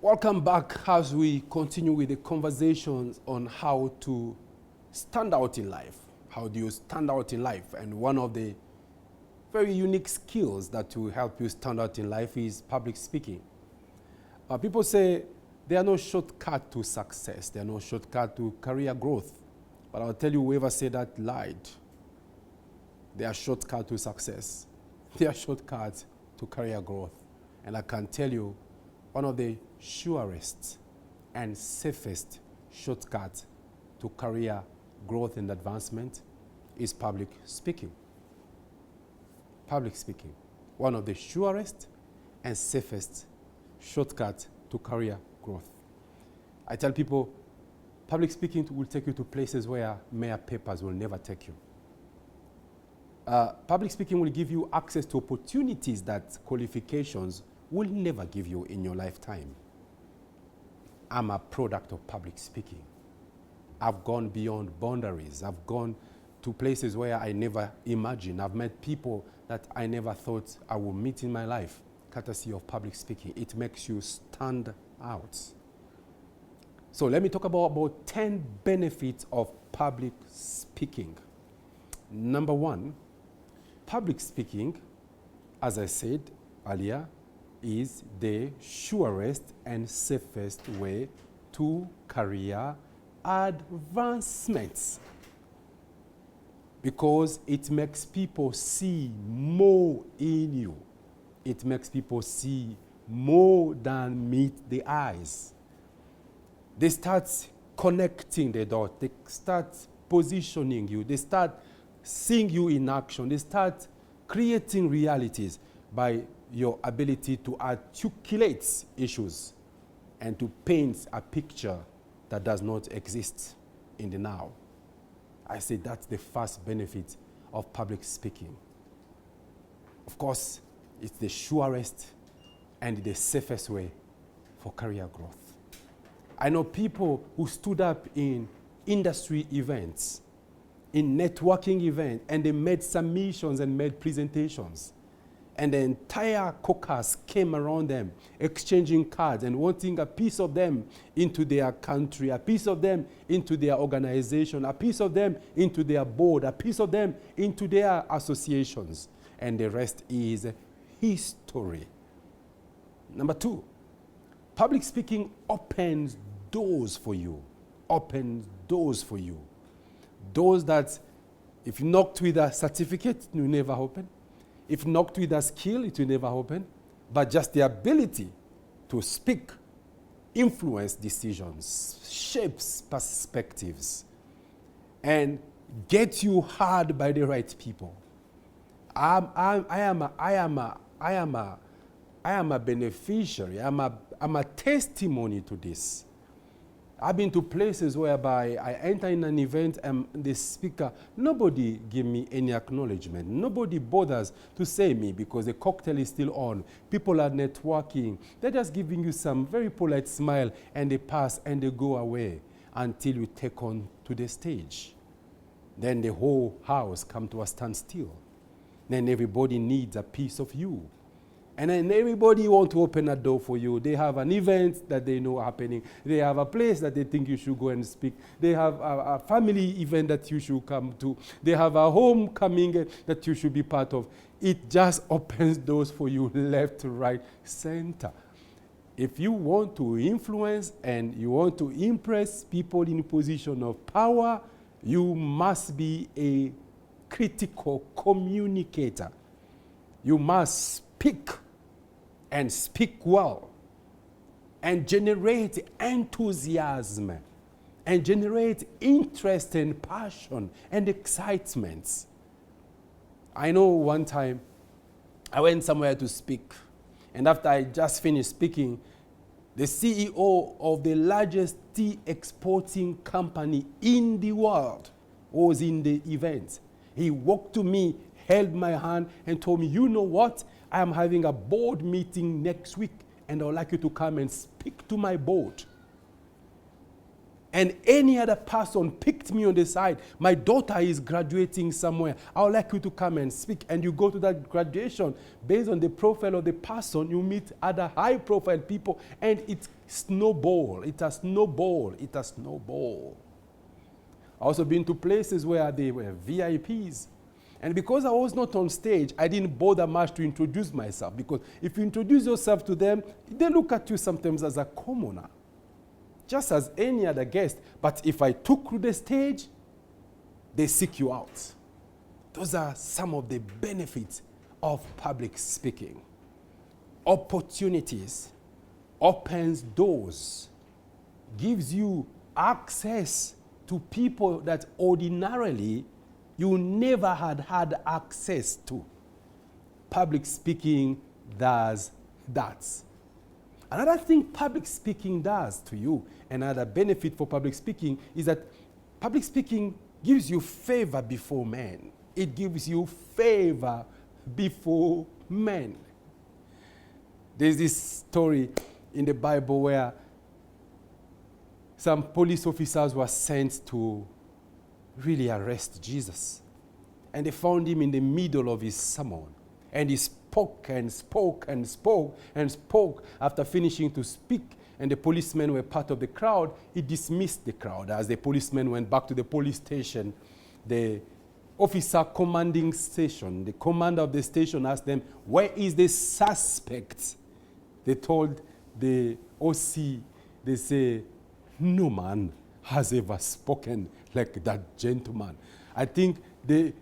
Welcome back as we continue with the conversations on how to stand out in life. How do you stand out in life? And one of the very unique skills that will help you stand out in life is public speaking. People say there are no shortcuts to success. There are no shortcuts to career growth. But I'll tell you, whoever said that lied. There are shortcuts to success. There are shortcuts to career growth. And I can tell you, one of the surest and safest shortcuts to career growth and advancement is public speaking. Public speaking. One of the surest and safest shortcuts to career growth. I tell people, public speaking will take you to places where mere papers will never take you. Public speaking will give you access to opportunities that qualifications will never give you in your lifetime. I'm a product of public speaking. I've gone beyond boundaries. I've gone to places where I never imagined. I've met people that I never thought I would meet in my life, courtesy of public speaking. It makes you stand out. So let me talk about 10 benefits of public speaking. Number one, public speaking, as I said earlier, is the surest and safest way to career advancements, because it makes people see more in you. It makes people see more than meet the eyes. They start connecting the dots. They start positioning you. They start seeing you in action. They start creating realities by your ability to articulate issues and to paint a picture that does not exist in the now. I say that's the first benefit of public speaking. Of course, it's the surest and the safest way for career growth. I know people who stood up in industry events, in networking events, and they made submissions and made presentations. And the entire caucus came around them, exchanging cards and wanting a piece of them into their country, a piece of them into their organization, a piece of them into their board, a piece of them into their associations. And the rest is history. Number two, public speaking opens doors for you. Opens doors for you. Doors that, if knocked with a certificate, it will never open. If knocked with a skill, it will never open. But just the ability to speak, influence decisions, shapes perspectives, and get you heard by the right people. I am a beneficiary. I'm a testimony to this. I've been to places whereby I enter in an event and the speaker, nobody give me any acknowledgement. Nobody bothers to say me because the cocktail is still on. People are networking. They're just giving you some very polite smile and they pass and they go away until you take on to the stage. Then the whole house come to a standstill. Then everybody needs a piece of you. And then everybody want to open a door for you. They have an event that they know happening. They have a place that they think you should go and speak. They have a family event that you should come to. They have a homecoming that you should be part of. It just opens doors for you left, right, center. If you want to influence and you want to impress people in a position of power, you must be a critical communicator. You must speak and speak well and generate enthusiasm and generate interest and passion and excitement. I know one time I went somewhere to speak, and after I just finished speaking, the CEO of the largest tea exporting company in the world was in the event. He walked to me, held my hand, and told me, you know what? I am having a board meeting next week, and I would like you to come and speak to my board. and any other person picked me on the side, my daughter is graduating somewhere, I would like you to come and speak. And you go to that graduation, based on the profile of the person, you meet other high-profile people, and it snowball. It has snowball. It has snowball. I've also been to places where they were VIPs. And because I was not on stage, I didn't bother much to introduce myself. Because if you introduce yourself to them, they look at you sometimes as a commoner, just as any other guest. But if I took to the stage, they seek you out. Those are some of the benefits of public speaking. Opportunities, opens doors, gives you access to people that ordinarily you never had access to. Public speaking does that. Another thing public speaking does to you, another benefit for public speaking, is that public speaking gives you favor before men. It gives you favor before men. There's this story in the Bible where some police officers were sent to really arrest Jesus. And they found him in the middle of his sermon. And he spoke and spoke and spoke and spoke. After finishing to speak, and the policemen were part of the crowd, he dismissed the crowd. As the policemen went back to the police station, the officer commanding station, the commander of the station asked them, "Where is the suspect?" They told the OC, they say, "No man has ever spoken like that gentleman." I think the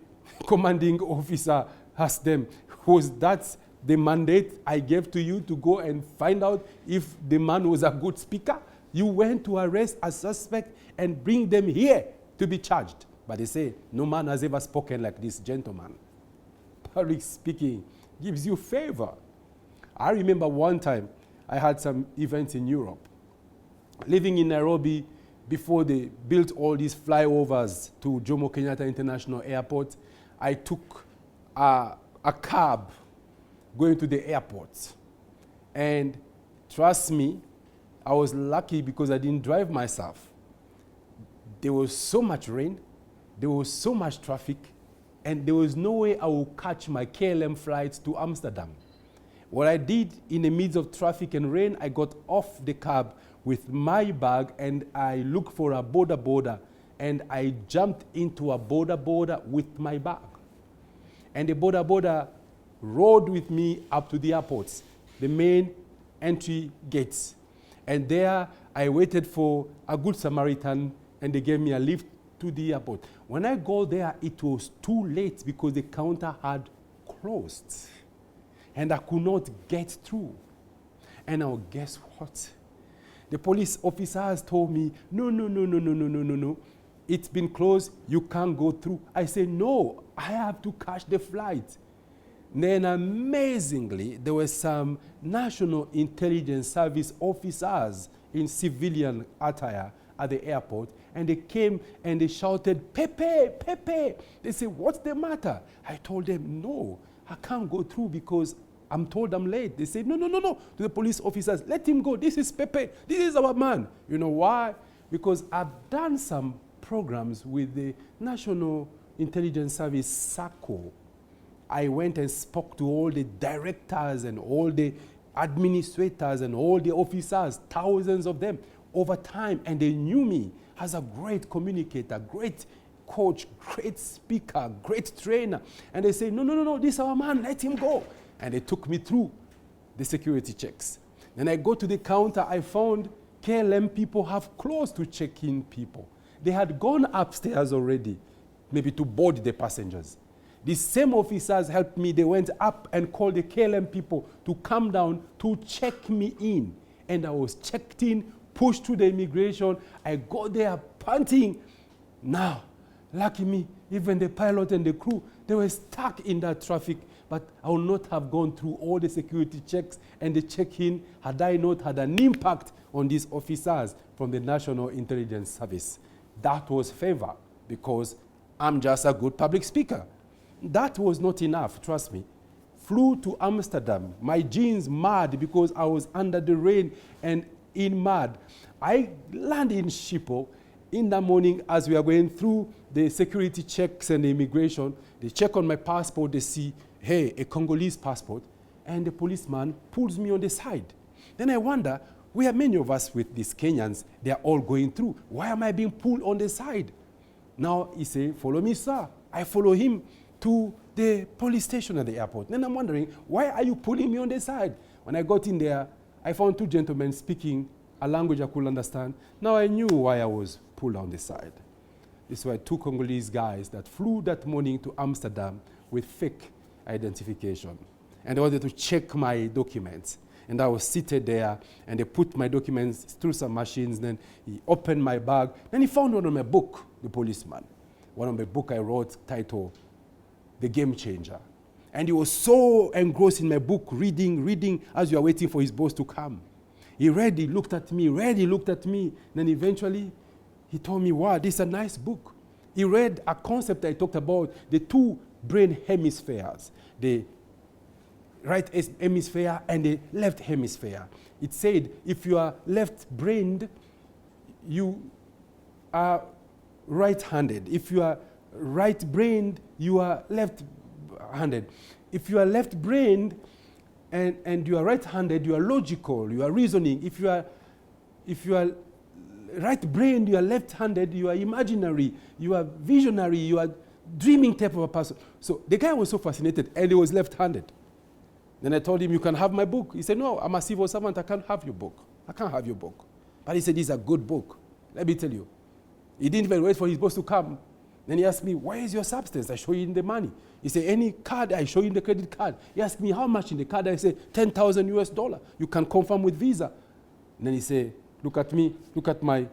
commanding officer asked them, "Was that the mandate I gave to you to go and find out if the man was a good speaker? You went to arrest a suspect and bring them here to be charged." But they say, "No man has ever spoken like this gentleman." Public speaking gives you favor. I remember one time I had some events in Europe. Living in Nairobi, before they built all these flyovers to Jomo Kenyatta International Airport, I took a cab going to the airport. And trust me, I was lucky because I didn't drive myself. There was so much rain, there was so much traffic, and there was no way I would catch my KLM flights to Amsterdam. What I did in the midst of traffic and rain, I got off the cab with my bag and I looked for a border, and I jumped into a border with my bag. And the border rode with me up to the airports, the main entry gates. And there I waited for a good Samaritan, and they gave me a lift to the airport. When I got there, it was too late because the counter had closed. And I could not get through. And now guess what? The police officers told me, no. It's been closed, you can't go through. I said, no, I have to catch the flight. Then amazingly, there were some National Intelligence Service officers in civilian attire at the airport, and they came and they shouted, "Pepe, Pepe." They said, "What's the matter?" I told them, "No, I can't go through because I'm told I'm late." They said, no, to the police officers, "Let him go. This is Pepe. This is our man." You know why? Because I've done some programs with the National Intelligence Service, SACO. I went and spoke to all the directors and all the administrators and all the officers, thousands of them, over time, and they knew me as a great communicator, great coach, great speaker, great trainer. And they say, no, this is our man, let him go. And they took me through the security checks. Then I go to the counter, I found KLM people have closed to check in people. They had gone upstairs already, maybe to board the passengers. The same officers helped me. They went up and called the KLM people to come down to check me in. And I was checked in, pushed through the immigration. I got there panting. Now, lucky me, even the pilot and the crew, they were stuck in that traffic. But I would not have gone through all the security checks and the check-in had I not had an impact on these officers from the National Intelligence Service. That was favor because I'm just a good public speaker. That was not enough, trust me. Flew to Amsterdam, my jeans mud because I was under the rain and in mud. I landed in Schiphol, in the morning, as we are going through the security checks and the immigration, they check on my passport, they see, hey, a Congolese passport, and the policeman pulls me on the side. Then I wonder, where many of us with these Kenyans, they are all going through. Why am I being pulled on the side? Now he said, follow me, sir. I follow him to the police station at the airport. Then I'm wondering, why are you pulling me on the side? When I got in there, I found two gentlemen speaking a language I could understand. Now I knew why I was pulled on the side. These were two Congolese guys that flew that morning to Amsterdam with fake identification. And they wanted to check my documents. And I was seated there, and they put my documents through some machines. Then he opened my bag. Then he found one of my book, the policeman. One of my book I wrote titled, The Game Changer. And he was so engrossed in my book, reading as you are waiting for his boss to come. He read, he looked at me, Then eventually, he told me, wow, this is a nice book. He read a concept I talked about, the two brain hemispheres, the right hemisphere and the left hemisphere. It said, if you are left-brained, you are right-handed. If you are right-brained, you are left-handed. If you are left-brained and you are right-handed, you are logical, you are reasoning. If you are right-brained, you are left-handed, you are imaginary, you are visionary, you are dreaming type of a person. So the guy was so fascinated, and he was left-handed. Then I told him, you can have my book. He said, no, I'm a civil servant, I can't have your book. I can't have your book. But he said, this is a good book. Let me tell you. He didn't even wait for his boss to come. Then he asked me, where is your substance? I show you the money. He said, any card? I show you the credit card. He asked me, how much in the card? I said, $10,000 US. You can confirm with Visa. And then he said, look at me, look at my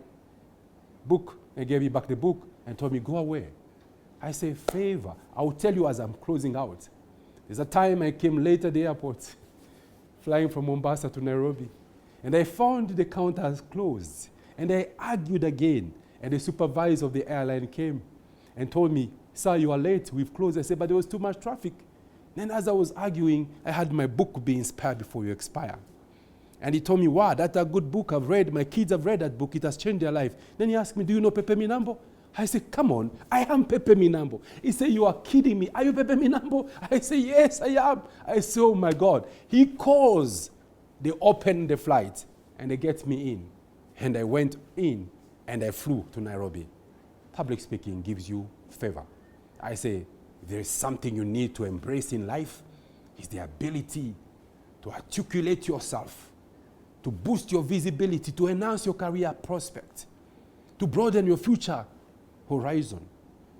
book. And gave me back the book and told me, go away. I said, favor. I will tell you as I'm closing out. There's a time I came late at the airport, flying from Mombasa to Nairobi, and I found the counters closed. And I argued again, and the supervisor of the airline came and told me, sir, you are late, we've closed. I said, but there was too much traffic. Then as I was arguing, I had my book be inspired before you expire. And he told me, wow, that's a good book I've read. My kids have read that book. It has changed their life. Then he asked me, do you know Pepe Minambo? I said, come on, I am Pepe Minambo. He said, you are kidding me. Are you Pepe Minambo? I said, yes, I am. I said, oh my God. He calls. They opened the flight and they get me in. And I went in and I flew to Nairobi. Public speaking gives you favor. I say, there is something you need to embrace in life. It's the ability to articulate yourself, to boost your visibility, to enhance your career prospect, to broaden your future horizon,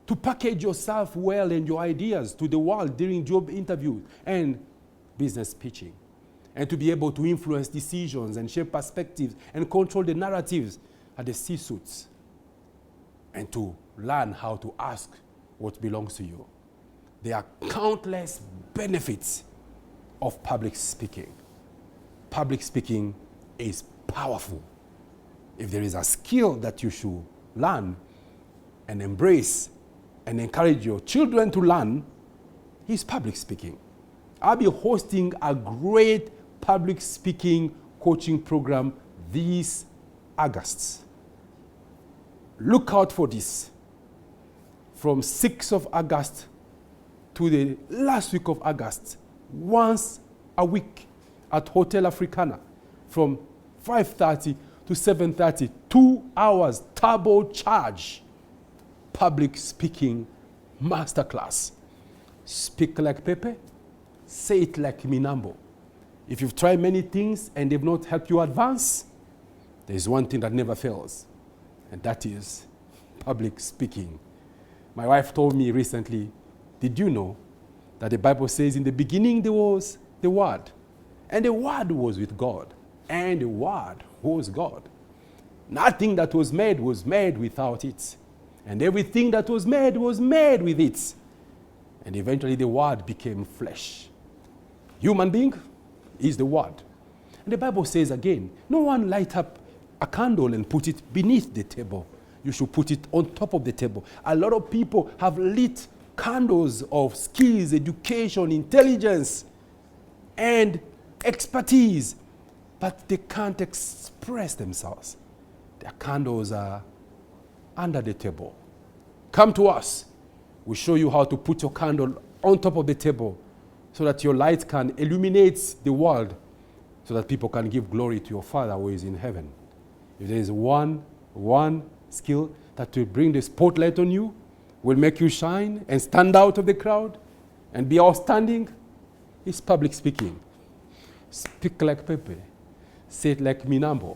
to package yourself well and your ideas to the world during job interviews and business pitching, and to be able to influence decisions and shape perspectives and control the narratives at the C-suites, and to learn how to ask what belongs to you. There are countless benefits of public speaking. Public speaking is powerful. If there is a skill that you should learn and embrace and encourage your children to learn, is public speaking. I'll be hosting a great public speaking coaching program this August. Look out for this. From 6th of August to the last week of August, once a week at Hotel Africana, from 5:30 to 7:30, 2 hours, turbo charge, public speaking masterclass. Speak like Pepe, say it like Minambo. If you've tried many things and they've not helped you advance, there's one thing that never fails, and that is public speaking. My wife told me recently, did you know that the Bible says in the beginning there was the Word, and the Word was with God, and the Word was God. Nothing that was made without it, and everything that was made with it. And eventually the Word became flesh. Human being is the Word. And the Bible says again, no one light up a candle and put it beneath the table. You should put it on top of the table. A lot of people have lit candles of skills, education, intelligence, and expertise, but they can't express themselves. Their candles are under the table. Come to us. We'll show you how to put your candle on top of the table so that your light can illuminate the world so that people can give glory to your Father who is in heaven. If there is one skill that will bring the spotlight on you, will make you shine and stand out of the crowd and be outstanding, it's public speaking. Speak like Pepe. Say it like Minambo.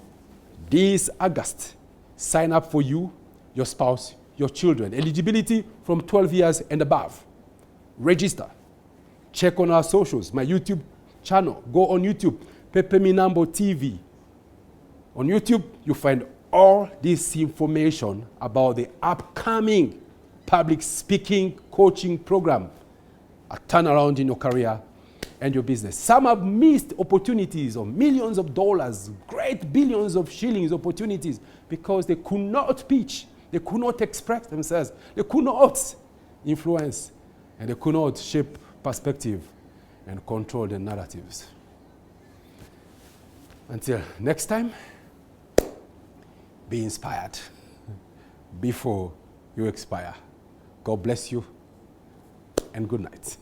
This August, sign up for you, your spouse, your children. Eligibility from 12 years and above. Register. Check on our socials, my YouTube channel. Go on YouTube, Pepe Minambo TV. On YouTube, you find all this information about the upcoming public speaking coaching program, a turnaround in your career and your business. Some have missed opportunities of millions of dollars, great billions of shillings opportunities because they could not pitch, they could not express themselves, they could not influence, and they could not shape perspective and control the narratives. Until next time, be inspired before you expire. God bless you and good night.